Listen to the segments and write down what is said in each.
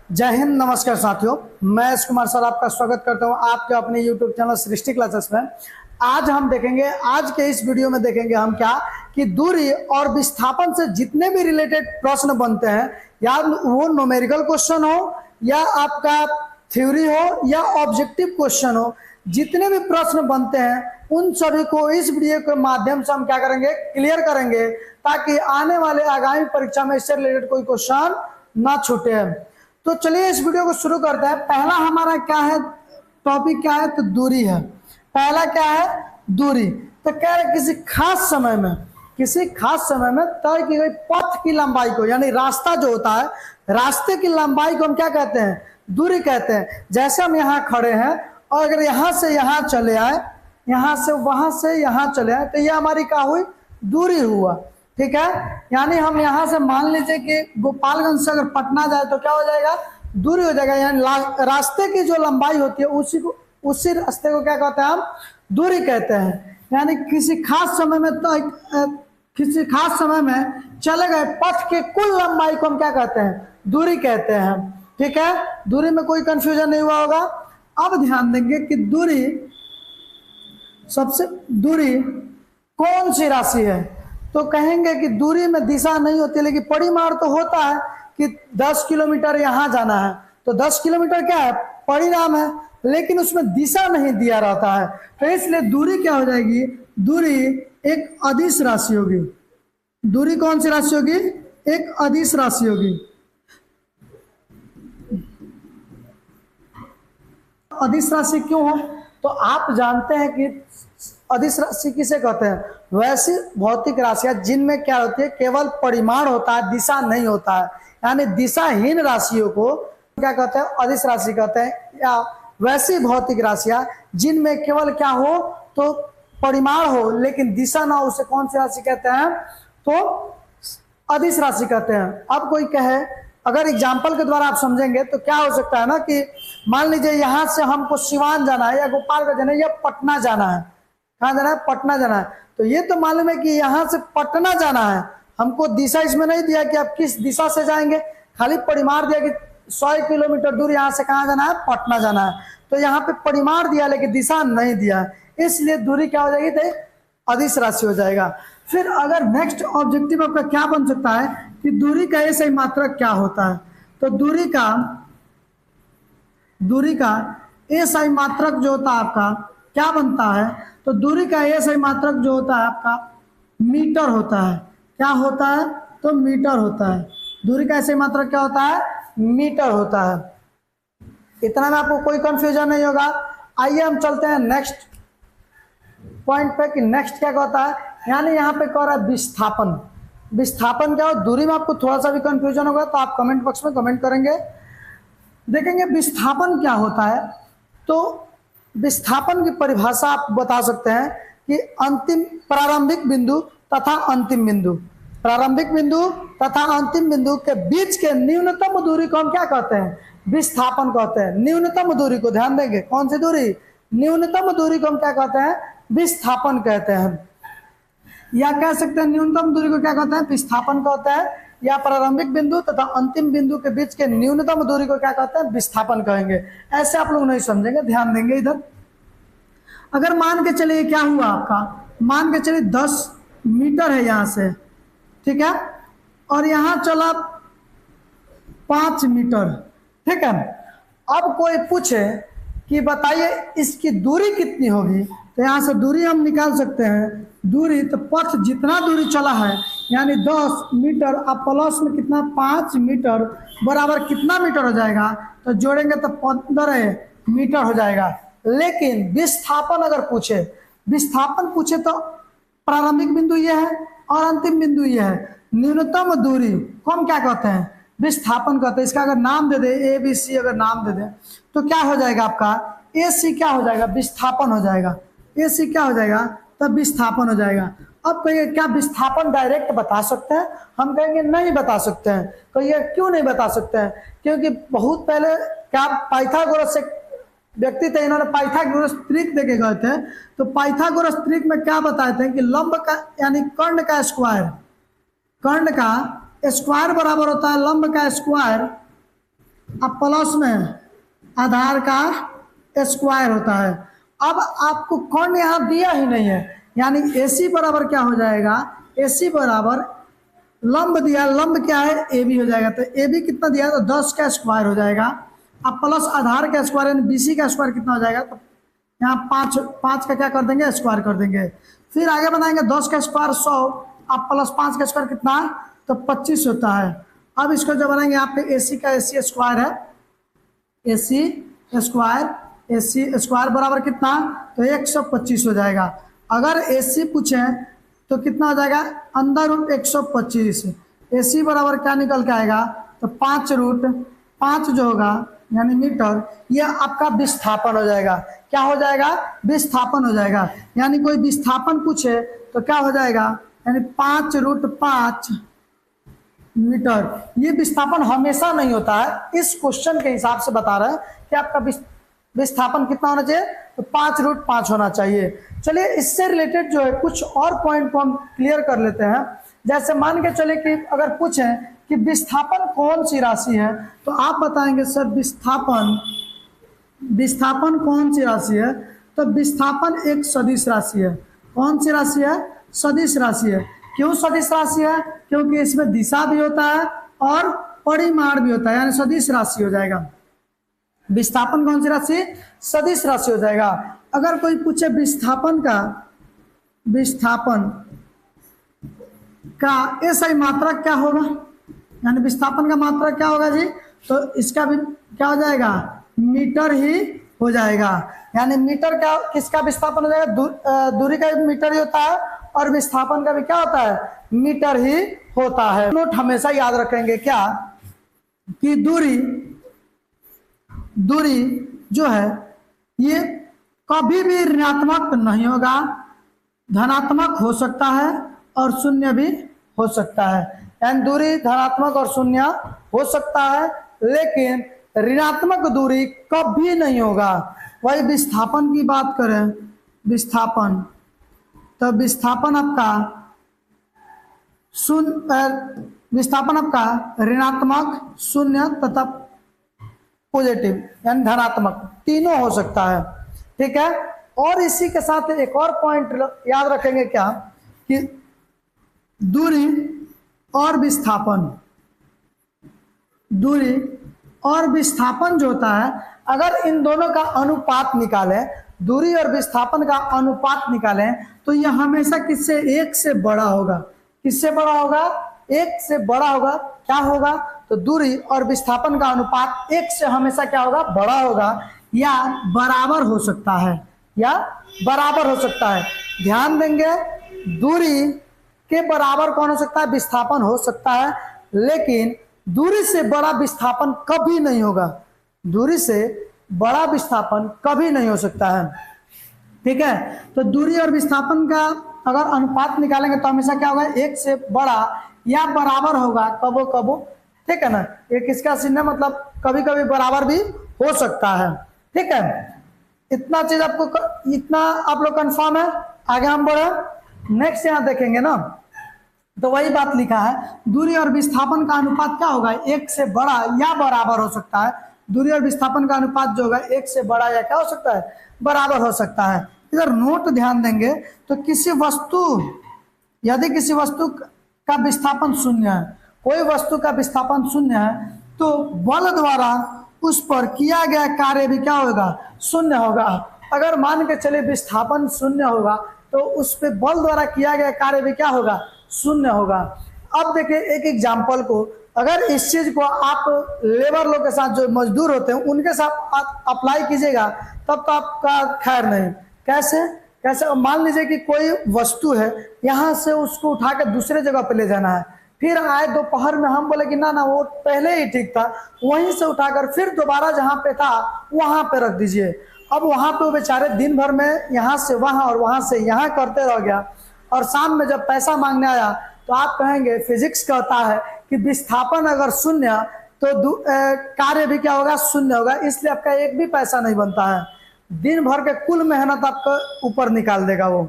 जय हिंद, नमस्कार साथियों। मैं एस कुमार सर आपका स्वागत करता हूं आपके अपने YouTube चैनल सृष्टि क्लासेस में। आज हम देखेंगे, आज के इस वीडियो में देखेंगे हम क्या कि दूरी और विस्थापन से जितने भी रिलेटेड प्रश्न बनते हैं, या वो न्यूमेरिकल क्वेश्चन हो या आपका थ्योरी हो या ऑब्जेक्टिव क्वेश्चन हो, जितने भी प्रश्न बनते हैं उन सभी को इस वीडियो के माध्यम से हम क्या करेंगे, क्लियर करेंगे, ताकि आने वाले आगामी परीक्षा में इससे रिलेटेड कोई क्वेश्चन ना छूटे। तो चलिए इस वीडियो को शुरू करते हैं। पहला हमारा क्या है, टॉपिक क्या है, तो दूरी है। पहला क्या है, दूरी। तो कह रहे किसी खास समय में तय की गई पथ की लंबाई को, यानी रास्ता जो होता है, रास्ते की लंबाई को हम क्या कहते हैं, दूरी कहते हैं। जैसे हम यहाँ खड़े हैं और अगर यहाँ से यहाँ चले आए, यहाँ से वहां से यहाँ चले आए, तो ये हमारी क्या हुई, दूरी हुआ। ठीक है, यानी हम यहाँ से मान लीजिए कि गोपालगंज से अगर पटना जाए तो क्या हो जाएगा, दूरी हो जाएगा। यानी रास्ते की जो लंबाई होती है उसी रास्ते को क्या कहते हैं, हम दूरी कहते हैं। यानी किसी खास समय में चले गए पथ के कुल लंबाई को हम क्या कहते हैं, दूरी कहते हैं। ठीक है, दूरी में कोई कंफ्यूजन नहीं हुआ होगा। अब ध्यान देंगे कि दूरी कौन सी राशि है। तो कहेंगे कि दूरी में दिशा नहीं होती, लेकिन परिमाण तो होता है कि 10 किलोमीटर यहाँ जाना है, तो 10 किलोमीटर क्या है, परिणाम है, लेकिन उसमें दिशा नहीं दिया रहता है। तो इसलिए दूरी क्या हो जाएगी, दूरी एक अदिश राशि होगी। दूरी कौन सी राशि होगी, एक अदिश राशि होगी। अदिश राशि क्यों हो, तो आप जानते हैं कि अदिश राशि किसे कहते हैं, वैसी भौतिक राशियां जिनमें क्या होती है, केवल परिमाण होता है, दिशा नहीं होता है। यानी दिशाहीन राशियों को क्या कहते हैं, अदिश राशि कहते हैं। या वैसी भौतिक राशियां जिनमें केवल क्या हो, तो परिमाण हो लेकिन दिशा ना हो, उसे कौन सी राशि कहते हैं, तो अदिश राशि कहते हैं। अब कोई कहे, अगर एग्जाम्पल के द्वारा आप समझेंगे तो क्या हो सकता है ना, कि मान लीजिए यहाँ से हमको सिवान जाना है या गोपालगंज जाना है या पटना जाना है। कहाँ जाना है, पटना जाना है। तो ये तो मालूम है कि यहाँ से पटना जाना है, हमको दिशा इसमें नहीं दिया कि आप किस दिशा से जाएंगे, खाली परिमाण दिया कि 100 किलोमीटर दूर यहाँ से कहाँ जाना है, पटना जाना है। तो यहाँ पे परिमाण दिया लेकिन दिशा नहीं दिया, इसलिए दूरी क्या हो जाएगी, तो अदिश राशि हो जाएगा। फिर अगर नेक्स्ट ऑब्जेक्टिव आपका क्या बन सकता है कि दूरी का ये सही मात्रक क्या होता है, तो दूरी का ये सही मात्रक जो होता है आपका क्या बनता है, तो दूरी का ये सही मात्रक जो होता है आपका मीटर होता है। क्या होता है, तो मीटर होता है। दूरी का सही मात्रक क्या होता है, मीटर होता है। इतना में आपको कोई कंफ्यूजन नहीं होगा। आइए हम चलते हैं नेक्स्ट पॉइंट पे कि नेक्स्ट क्या होता है। यानी यहाँ पे कह रहा है विस्थापन। विस्थापन क्या हो, दूरी में आपको थोड़ा सा भी कंफ्यूजन होगा तो आप कमेंट बॉक्स में कमेंट करेंगे। देखेंगे विस्थापन क्या होता है। तो विस्थापन की परिभाषा आप बता सकते हैं कि प्रारंभिक बिंदु तथा अंतिम बिंदु, प्रारंभिक बिंदु तथा अंतिम बिंदु के बीच के न्यूनतम दूरी को हम क्या कहते हैं, विस्थापन कहते हैं। न्यूनतम दूरी को ध्यान देंगे, कौन सी दूरी, न्यूनतम दूरी को हम क्या कहते हैं, विस्थापन कहते हैं। या कह सकते हैं न्यूनतम दूरी को क्या कहते हैं, विस्थापन कहते हैं। या प्रारंभिक बिंदु तथा अंतिम बिंदु के बीच के न्यूनतम दूरी को क्या कहते हैं, विस्थापन कहेंगे। ऐसे आप लोग नहीं समझेंगे, ध्यान देंगे इधर। अगर मान के चलिए क्या हुआ आपका, मान के चलिए 10 मीटर है यहाँ से, ठीक है, और यहाँ चला 5 मीटर, ठीक है। अब कोई पूछे कि बताइए इसकी दूरी कितनी होगी, तो यहाँ से दूरी हम निकाल सकते हैं। दूरी तो पथ जितना दूरी चला है, यानी 10 मीटर अब प्लस में कितना, 5 मीटर बराबर कितना मीटर हो जाएगा, तो जोड़ेंगे तो 15 मीटर हो जाएगा। लेकिन विस्थापन अगर पूछे, विस्थापन पूछे तो प्रारंभिक बिंदु ये है और अंतिम बिंदु ये है। न्यूनतम दूरी को हम क्या कहते हैं, विस्थापन कहते हैं। इसका अगर नाम दे दे, ABC अगर नाम दे दे, तो क्या हो जाएगा आपका, AC क्या हो जाएगा, विस्थापन हो जाएगा। AC क्या हो जाएगा, तब विस्थापन हो जाएगा। अब कहिए क्या विस्थापन डायरेक्ट बता सकते हैं, हम कहेंगे नहीं बता सकते हैं। कहिए क्यों नहीं बता सकते हैं, क्योंकि बहुत पहले क्या पाइथागोरस से व्यक्ति थे, इन्होंने पाइथागोरस त्रिक देके गए थे। तो पाइथागोरस त्रिक में क्या बताए थे कि लंब का यानी कर्ण का स्क्वायर बराबर होता है लंब का स्क्वायर अब प्लस में आधार का स्क्वायर होता है। अब आपको कौन यहाँ दिया ही नहीं है, यानी AC बराबर क्या हो जाएगा, AC बराबर लंब दिया, लंब क्या है AB हो जाएगा, तो AB कितना दिया तो 10 का स्क्वायर हो जाएगा। अब प्लस आधार का स्क्वायर यानी BC का स्क्वायर कितना हो जाएगा, तो यहाँ 5 का क्या कर देंगे स्क्वायर कर देंगे। फिर आगे बनाएंगे 10 का स्क्वायर 100, अब प्लस 5 का स्क्वायर कितना तो 25 होता है। अब इसको जो बनाएंगे यहाँ पे AC का AC स्क्वायर है, AC स्क्वायर बराबर कितना तो 125 हो जाएगा। अगर AC पूछे तो कितना हो जाएगा अंदर रूट 125, AC बराबर क्या निकल के आएगा तो 5 जो होगा यानी मीटर, ये आपका विस्थापन हो जाएगा। क्या हो जाएगा विस्थापन हो जाएगा, यानी कोई विस्थापन पूछे तो क्या हो जाएगा यानी 5√5 मीटर। ये विस्थापन हमेशा नहीं होता है, इस क्वेश्चन के हिसाब से बता रहे हैं कि आपका विस्थापन कितना होना चाहिए तो 5√5 होना चाहिए। चलिए इससे रिलेटेड जो है कुछ और पॉइंट को हम क्लियर कर लेते हैं। जैसे मान के चले कि अगर पूछें कि विस्थापन कौन सी राशि है, तो आप बताएंगे सर विस्थापन कौन सी राशि है, तो विस्थापन एक सदिश राशि है। कौन सी राशि है सदिश राशि है। क्यों सदिश राशि है, क्योंकि इसमें दिशा भी होता है और परिमाण भी होता है, यानी सदिश राशि हो जाएगा। विस्थापन कौन सी राशि सदिश राशि हो जाएगा। अगर कोई पूछे विस्थापन का ऐसा मात्रक क्या होगा, यानी विस्थापन का मात्रक क्या होगा जी, तो इसका भी क्या हो जाएगा मीटर ही हो जाएगा। यानी मीटर क्या किसका विस्थापन हो जाएगा, दूरी का मीटर ही होता है और विस्थापन का भी क्या होता है मीटर ही होता है। नोट हमेशा याद रखेंगे क्या कि दूरी जो है ये कभी भी ऋणात्मक नहीं होगा, धनात्मक हो सकता है और शून्य भी हो सकता है। यानी दूरी धनात्मक और शून्य हो सकता है, लेकिन ऋणात्मक दूरी कभी नहीं होगा। वही विस्थापन की बात करें, विस्थापन तो विस्थापन आपका ऋणात्मक शून्य तथा पॉजिटिव यानी धनात्मक तीनों हो सकता है, ठीक है। और इसी के साथ एक और पॉइंट याद रखेंगे क्या कि दूरी और विस्थापन जो होता है, अगर इन दोनों का अनुपात निकालें, दूरी और विस्थापन का अनुपात निकालें, तो यह हमेशा किससे एक से बड़ा होगा। किससे बड़ा होगा एक से बड़ा होगा। क्या होगा तो दूरी और विस्थापन का अनुपात एक से हमेशा क्या होगा बड़ा होगा या बराबर हो सकता है, ध्यान देंगे दूरी के बराबर कौन हो सकता है विस्थापन हो सकता है, लेकिन दूरी से बड़ा विस्थापन कभी नहीं होगा। दूरी से बड़ा विस्थापन कभी नहीं हो सकता है, ठीक है। तो दूरी और विस्थापन का अगर अनुपात निकालेंगे तो हमेशा क्या होगा एक से बड़ा या बराबर होगा कबो कबो, ठीक है ना। ये किसका चिन्ह मतलब कभी कभी बराबर भी हो सकता है, ठीक है। इतना चीज आपको इतना आप लोग कंफर्म है। आगे हम बढ़े नेक्स्ट यहाँ देखेंगे ना, तो वही बात लिखा है दूरी और विस्थापन का अनुपात क्या होगा एक से बड़ा या बराबर हो सकता है। दूरी और विस्थापन का अनुपात जो होगा एक से बड़ा या क्या हो सकता है बराबर हो सकता है। इधर नोट ध्यान देंगे तो यदि किसी वस्तु का विस्थापन शून्य है, कोई वस्तु का विस्थापन शून्य है, तो बल द्वारा उस पर किया गया कार्य भी क्या होगा शून्य होगा। अगर मान के चले विस्थापन शून्य होगा तो उस पर बल द्वारा किया गया कार्य भी क्या होगा शून्य होगा। अब देखिए एक एग्जाम्पल को, अगर इस चीज को आप लेबर लोग के साथ जो मजदूर होते हैं उनके साथ अप्लाई कीजिएगा तब तो आपका खैर नहीं। कैसे मान लीजिए कि कोई वस्तु है, यहाँ से उसको उठा के दूसरे जगह पे ले जाना है, फिर आए दोपहर में हम बोले कि ना वो पहले ही ठीक था, वहीं से उठाकर फिर दोबारा जहाँ पे था वहां पे रख दीजिए। अब वहां पे वो बेचारे दिन भर में यहाँ से वहां और वहां से यहाँ करते रह गया, और शाम में जब पैसा मांगने आया तो आप कहेंगे फिजिक्स कहता है कि विस्थापन अगर शून्य तो कार्य भी क्या होगा शून्य होगा, इसलिए आपका एक भी पैसा नहीं बनता है। दिन भर के कुल मेहनत आपका ऊपर निकाल देगा वो,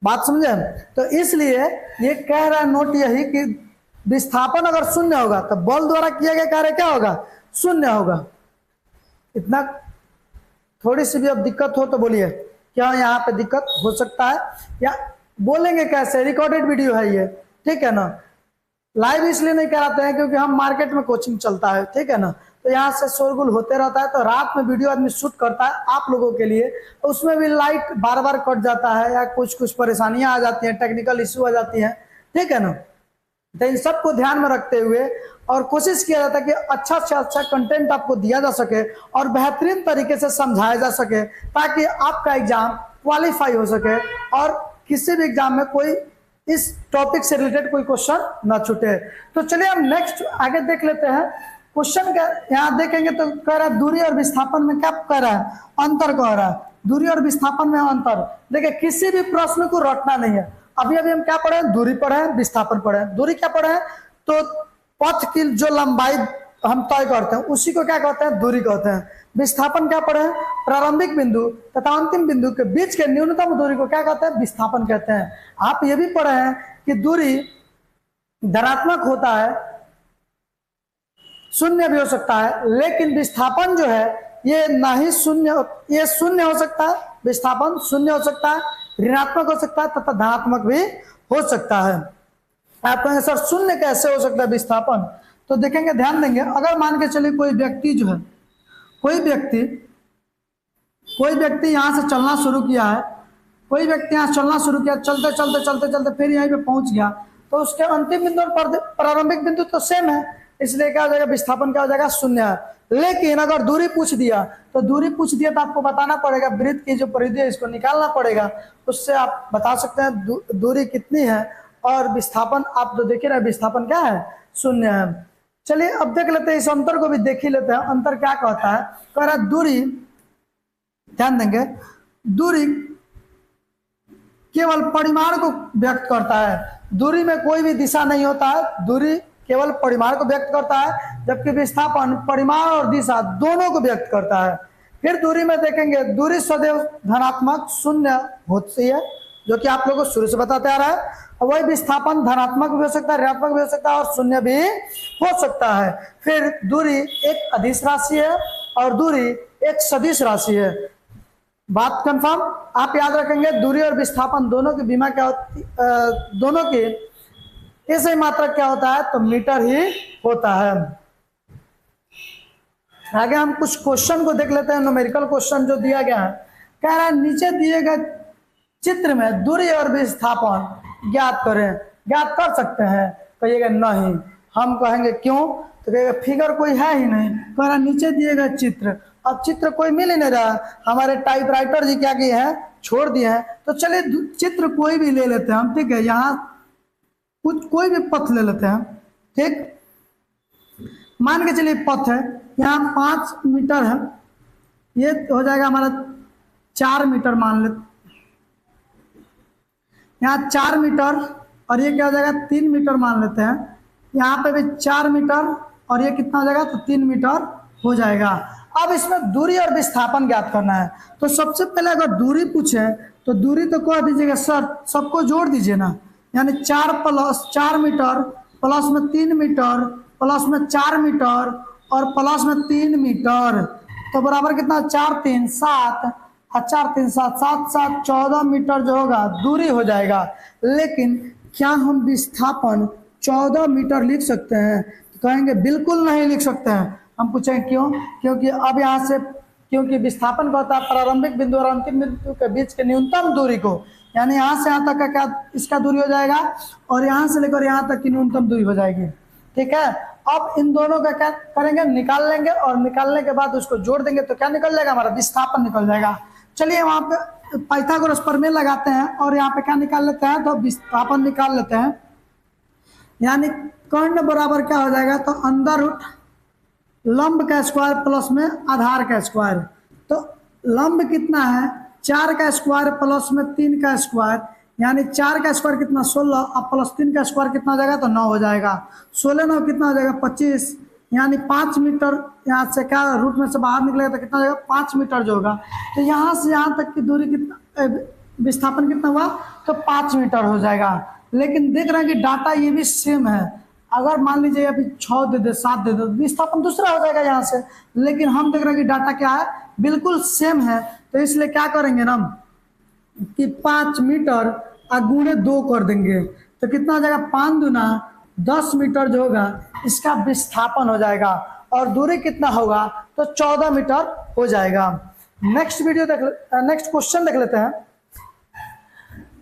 बात समझे। तो इसलिए ये कह रहा है नोट यही कि विस्थापन अगर शून्य होगा तो बल द्वारा किया गया कार्य क्या होगा शून्य होगा। इतना थोड़ी सी भी अब दिक्कत हो तो बोलिए, क्या यहाँ पे दिक्कत हो सकता है या बोलेंगे कैसे? रिकॉर्डेड वीडियो है ये, ठीक है ना। लाइव इसलिए नहीं कराते हैं क्योंकि हम मार्केट में कोचिंग चलता है, ठीक है ना, तो यहाँ से शोरगुल होते रहता है। तो रात में वीडियो आदमी शूट करता है आप लोगों के लिए, तो उसमें भी लाइट बार बार कट जाता है या कुछ कुछ परेशानियां आ जाती हैं, टेक्निकल इश्यू आ जाती हैं, ठीक है ना। तो इन सबको ध्यान में रखते हुए और कोशिश किया जाता है कि अच्छा से अच्छा कंटेंट आपको दिया जा सके और बेहतरीन तरीके से समझाया जा सके, ताकि आपका एग्जाम क्वालिफाई हो सके और किसी भी एग्जाम में कोई इस टॉपिक से रिलेटेड कोई क्वेश्चन ना छूटे। तो चलिए हम नेक्स्ट आगे देख लेते हैं। क्वेश्चन का यहाँ देखेंगे तो कह रहा है दूरी और विस्थापन में क्या कह रहा है? अंतर कह रहा है। दूरी और विस्थापन में अंतर, देखिए किसी भी प्रश्न को रटना नहीं है। अभी अभी हम क्या पढ़े हैं? दूरी पढ़े हैं, विस्थापन पढ़े हैं। दूरी क्या पढ़े हैं? तो पथ की जो लंबाई हम तय करते हैं उसी को क्या कहते हैं? दूरी कहते हैं। विस्थापन क्या पढ़े हैं? प्रारंभिक बिंदु तथा अंतिम बिंदु के बीच के न्यूनतम दूरी को क्या कहते हैं? विस्थापन कहते हैं। आप ये भी पढ़े हैं कि दूरी धनात्मक होता है, शून्य भी हो सकता है, लेकिन विस्थापन जो है ये ना ही शून्य, ये शून्य हो सकता है, विस्थापन शून्य हो सकता है, ऋणात्मक हो सकता है तथा धनात्मक भी हो सकता है। आप कहेंगे सर शून्य कैसे हो सकता है विस्थापन? तो देखेंगे, ध्यान देंगे, अगर मान के चलिए कोई व्यक्ति जो है, कोई व्यक्ति यहाँ से चलना शुरू किया है, कोई व्यक्ति यहाँ चलना शुरू किया, चलते चलते चलते चलते फिर यहीं पे पहुंच गया, तो उसके अंतिम बिंदु और प्रारंभिक बिंदु तो सेम है, इसलिए क्या हो जाएगा? विस्थापन क्या हो जाएगा? शून्य है। लेकिन अगर दूरी पूछ दिया तो आपको बताना पड़ेगा, वृत्त की जो परिधि है इसको निकालना पड़ेगा, उससे आप बता सकते हैं दूरी कितनी है। और विस्थापन आप जो देख रहे हैं, विस्थापन क्या है? शून्य है। चलिए अब देख लेते हैं, इस अंतर को भी देख ही लेते हैं। अंतर क्या कहता है? कह रहा है दूरी, ध्यान देंगे, दूरी केवल परिमाण को व्यक्त करता है। दूरी में कोई भी दिशा नहीं होता है, दूरी केवल परिमाण को व्यक्त करता है, जबकि विस्थापन परिमाण और दिशा दोनों को व्यक्त करता है। फिर दूरी में देखेंगे, दूरी सदैव धनात्मक शून्य होती है, जो कि आप लोगों को शुरू से बताते आ रहा है। वही विस्थापन धनात्मक भी हो सकता है, ऋणात्मक भी हो सकता है और शून्य भी हो सकता है। फिर दूरी एक अदिश राशि है और दूरी एक सदिश राशि है। बात कंफर्म? आप याद रखेंगे, दूरी और विस्थापन दोनों की बीमा क्या होती, दोनों की ऐसे मात्रक क्या होता है? तो मीटर ही होता है। आगे हम कुछ क्वेश्चन को देख लेते हैं, न्यूमेरिकल क्वेश्चन जो दिया गया है। कह रहा है नीचे दिए गए चित्र में दूरी और विस्थापन ज्ञात करें। ज्ञात कर सकते हैं? कहिएगा नहीं। हम कहेंगे क्यों? तो कहेगा फिगर कोई है ही नहीं। कह रहा नीचे दिए गए चित्र, अब चित्र कोई मिल ही नहीं रहा, हमारे टाइपराइटर जी क्या किए हैं? छोड़ दिए हैं। तो चलिए चित्र कोई भी ले लेते हैं हम, ठीक है। यहाँ कुछ कोई भी पथ ले लेते हैं, ठीक। मान के चलिए पथ है, यहाँ 5 मीटर है, ये हो जाएगा हमारा 4 मीटर मान लेते, यहाँ 4 मीटर और ये क्या हो जाएगा? 3 मीटर मान लेते हैं। यहाँ पे भी 4 मीटर और ये कितना हो जाएगा? तो 3 मीटर हो जाएगा। अब इसमें दूरी और विस्थापन ज्ञात करना है। तो सबसे पहले अगर दूरी पूछे तो दूरी तो कह दीजिएगा सर, सबको जोड़ दीजिए ना, यानी 4 + 4 मीटर प्लस में 3 मीटर प्लस में 4 मीटर और प्लस में 3 मीटर, तो बराबर कितना? 4 × 3 = 7, 4 × 3 = 7, 7 × 7 = 14 मीटर जो होगा दूरी हो जाएगा। लेकिन क्या हम विस्थापन 14 मीटर लिख सकते हैं? तो कहेंगे बिल्कुल नहीं लिख सकते हैं। हम पूछेंगे क्यों? क्योंकि अब यहाँ से, क्योंकि विस्थापन का होता है प्रारंभिक बिंदु और अंतिम बिंदु के बीच के न्यूनतम दूरी को, यानी यहाँ से यहाँ तक का क्या इसका दूरी हो जाएगा और यहाँ से लेकर यहाँ तक की न्यूनतम दूरी हो जाएगी, ठीक है। अब इन दोनों का क्या करेंगे? निकाल लेंगे और निकालने के बाद उसको जोड़ देंगे तो क्या निकल जाएगा? हमारा विस्थापन निकल जाएगा। चलिए वहाँ पे पाइथागोरस प्रमेय लगाते हैं और यहाँ पे क्या निकाल लेते हैं? तो विस्थापन निकाल लेते हैं, यानी कर्ण बराबर क्या हो जाएगा? तो √ लंब का स्क्वायर प्लस में आधार का स्क्वायर। तो लंब कितना है? 4 का स्क्वायर प्लस में 3 का स्क्वायर, यानी 4 का स्क्वायर कितना? 16 और प्लस 3 का स्क्वायर कितना हो जाएगा? तो 9 हो जाएगा। 16 9 कितना हो जाएगा? 25, यानी 5 मीटर। यहाँ से क्या रूट में से बाहर निकलेगा तो कितना हो जाएगा? 5 मीटर जो होगा। तो यहाँ से यहाँ तक की दूरी कितना, विस्थापन कितना हुआ? तो 5 मीटर हो जाएगा। लेकिन देख रहे हैं कि डाटा ये भी सेम है, अगर मान लीजिए अभी 6 दे दे 7 दे दे तो विस्थापन दूसरा हो जाएगा यहाँ से, लेकिन हम देख रहे हैं कि डाटा क्या है, बिल्कुल सेम है। तो इसलिए क्या करेंगे ना कि 5 मीटर गुणे 2 कर देंगे, तो कितना हो जाएगा 5 दूना 10 मीटर जो होगा इसका विस्थापन हो जाएगा, और दूरी कितना होगा तो 14 मीटर हो जाएगा। नेक्स्ट क्वेश्चन देख लेते हैं।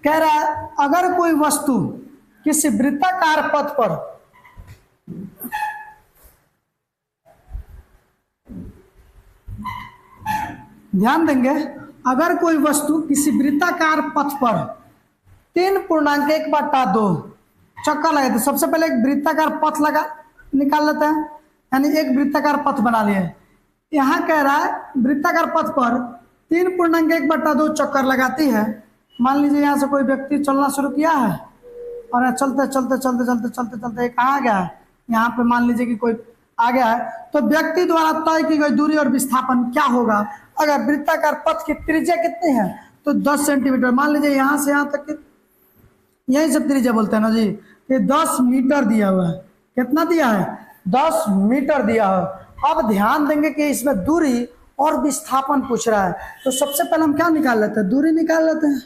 कह रहा है अगर कोई वस्तु किसी वृत्ताकार पथ पर ध्यान देंगे, अगर कोई वस्तु किसी वृत्ताकार पथ पर 3.1/2 चक्कर लगे, तो सबसे पहले एक वृत्ताकार पथ निकाल लेते हैं, यानी एक वृत्ताकार पथ बना लिए। यहाँ कह रहा है वृत्ताकार पथ पर 3.1/2 चक्कर लगाती है। मान लीजिए यहाँ से कोई व्यक्ति चलना शुरू किया है और चलते चलते चलते चलते चलते चलते कहाँ आ गया है, यहाँ पे मान लीजिए कि कोई आ गया है, तो व्यक्ति द्वारा तय की गई दूरी और विस्थापन क्या होगा। अगर वृत्ताकार पथ की त्रिज्या कितनी है तो 10 सेंटीमीटर, मान लीजिए यहाँ से यहाँ तक यही सब त्रिज्या बोलते हैं ना जी, ये 10 मीटर दिया हुआ है। कितना दिया है 10 मीटर दिया है। अब ध्यान देंगे कि इसमें दूरी और विस्थापन पूछ रहा है, तो सबसे पहले हम क्या निकाल लेते हैं, दूरी निकाल लेते हैं।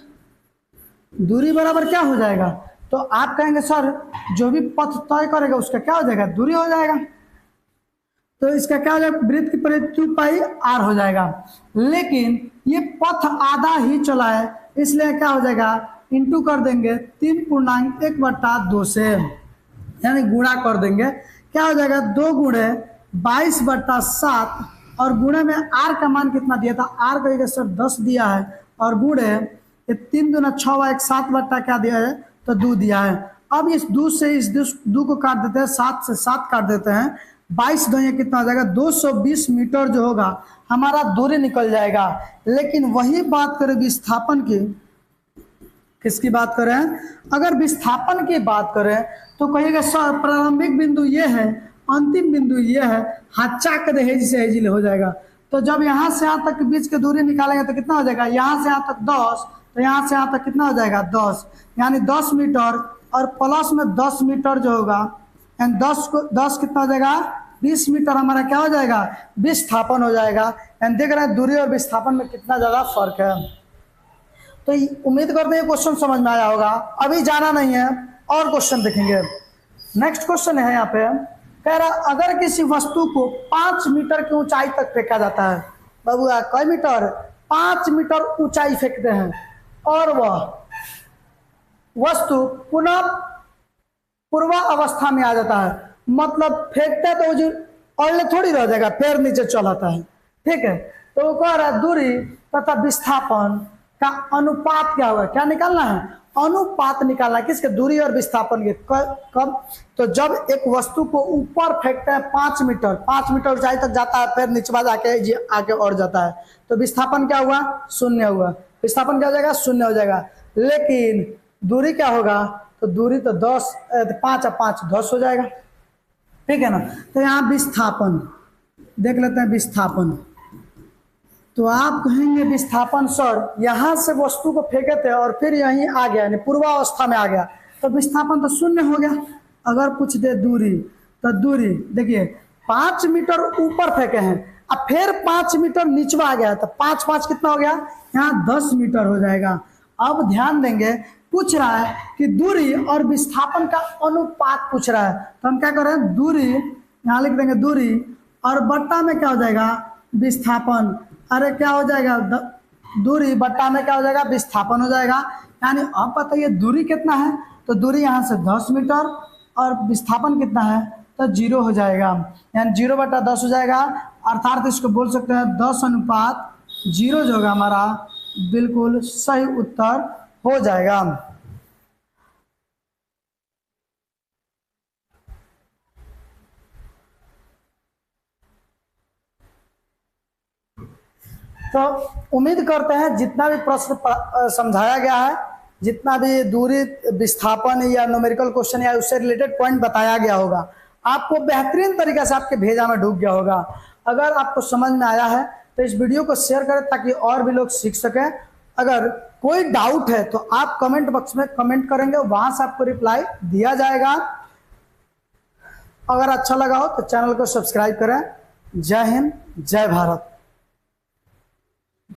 दूरी बराबर क्या हो जाएगा, तो आप कहेंगे सर जो भी पथ तय करेगा उसका क्या हो जाएगा, दूरी हो जाएगा। तो इसका क्या हो जाएगा, वृत्त की परिधि 2πr हो जाएगा, लेकिन ये पथ आधा ही चला है, इसलिए क्या हो जाएगा इंटू कर देंगे 3.1/2 से, यानी गुणा कर देंगे। क्या हो जाएगा 2 गुणे 22/7, और गुणे में r का मान कितना दिया था, r का सर 10 दिया है, और गुणे 3 दूना 6 1 7 बट्टा क्या दिया है तो 2 दिया है। अब इस 2 से इस 2 को काट देते हैं, 7 से 7 काट देते हैं, 22 दो कितना हो जाएगा 220 मीटर जो होगा हमारा दूरी निकल जाएगा। लेकिन वही बात करें विस्थापन की, किसकी बात करें, अगर विस्थापन की बात करें तो कहिएगा सर प्रारंभिक बिंदु ये है, अंतिम बिंदु ये है, हाथ चाक दे हेजी से हेजी हो जाएगा। तो जब यहाँ से यहाँ तक के बीच की दूरी निकालेंगे तो कितना हो जाएगा, यहाँ से यहाँ तक 10, तो यहाँ से यहाँ तक कितना हो जाएगा 10, यानी 10 मीटर और प्लस में 10 मीटर जो होगा, यानी 10 कितना हो जाएगा 20 मीटर हमारा क्या हो जाएगा विस्थापन हो जाएगा। यानी देख रहे हैं दूरी और विस्थापन में कितना ज़्यादा फर्क है। तो उम्मीद करते हैं क्वेश्चन समझ में आया होगा। अभी जाना नहीं है और क्वेश्चन देखेंगे। नेक्स्ट क्वेश्चन है यहाँ पे, कह रहा अगर किसी वस्तु को 5 मीटर की ऊंचाई तक फेंका जाता है, बाबूआ कई मीटर 5 मीटर ऊंचाई फेंकते हैं, और वह वस्तु पुनः पूर्वा अवस्था में आ जाता है, मतलब फेंकता है तो और थोड़ी रह जाएगा, पैर नीचे चलाता है, ठीक है। तो वो कह रहा है दूरी तथा विस्थापन का अनुपात क्या होगा, क्या निकालना है, अनुपात निकालना है किसके, दूरी और विस्थापन के। कब, तो जब एक वस्तु को ऊपर फेंकते हैं 5 मीटर ऊंचाई तक जाता है, फिर नीचे जाके आगे और जाता है, तो विस्थापन क्या हुआ 0 हुआ, विस्थापन क्या हो जाएगा 0 हो जाएगा। लेकिन दूरी क्या होगा, तो दूरी तो 10 5 और 5 10 हो जाएगा, ठीक है ना। तो यहाँ विस्थापन देख लेते हैं, विस्थापन तो आप कहेंगे विस्थापन सर यहाँ से वस्तु को फेंके थे और फिर यहीं आ गया, यानी पूर्वावस्था में आ गया, तो विस्थापन तो 0 हो गया। अगर पूछ दे दूरी, तो दूरी देखिए 5 मीटर ऊपर फेंके हैं, अब फिर 5 मीटर नीचवा आ गया, तो 5 5 कितना हो गया, यहाँ 10 मीटर हो जाएगा। अब ध्यान देंगे पूछ रहा है कि दूरी और विस्थापन का अनुपात पूछ रहा है, तो हम क्या कर रहे हैं दूरी यहाँ लिख देंगे, दूरी और बट्टा में क्या हो जाएगा विस्थापन, अरे क्या हो जाएगा दूरी बट्टा में क्या हो जाएगा विस्थापन हो जाएगा। यानी अब बताइए दूरी कितना है, तो दूरी यहाँ से 10 मीटर और विस्थापन कितना है तो 0 हो जाएगा, यानी 0/10 हो जाएगा। अर्थात इसको बोल सकते हैं 10:0 जो होगा हमारा बिल्कुल सही उत्तर हो जाएगा। तो उम्मीद करते हैं जितना भी प्रश्न समझाया गया है, जितना भी दूरी विस्थापन या न्यूमेरिकल क्वेश्चन या उससे रिलेटेड पॉइंट बताया गया होगा, आपको बेहतरीन तरीके से आपके भेजा में ढूक गया होगा। अगर आपको समझ में आया है तो इस वीडियो को शेयर करें ताकि और भी लोग सीख सकें। अगर कोई डाउट है तो आप कमेंट बॉक्स में कमेंट करेंगे, वहां से आपको रिप्लाई दिया जाएगा। अगर अच्छा लगा हो तो चैनल को सब्सक्राइब करें। जय हिंद, जय भारत।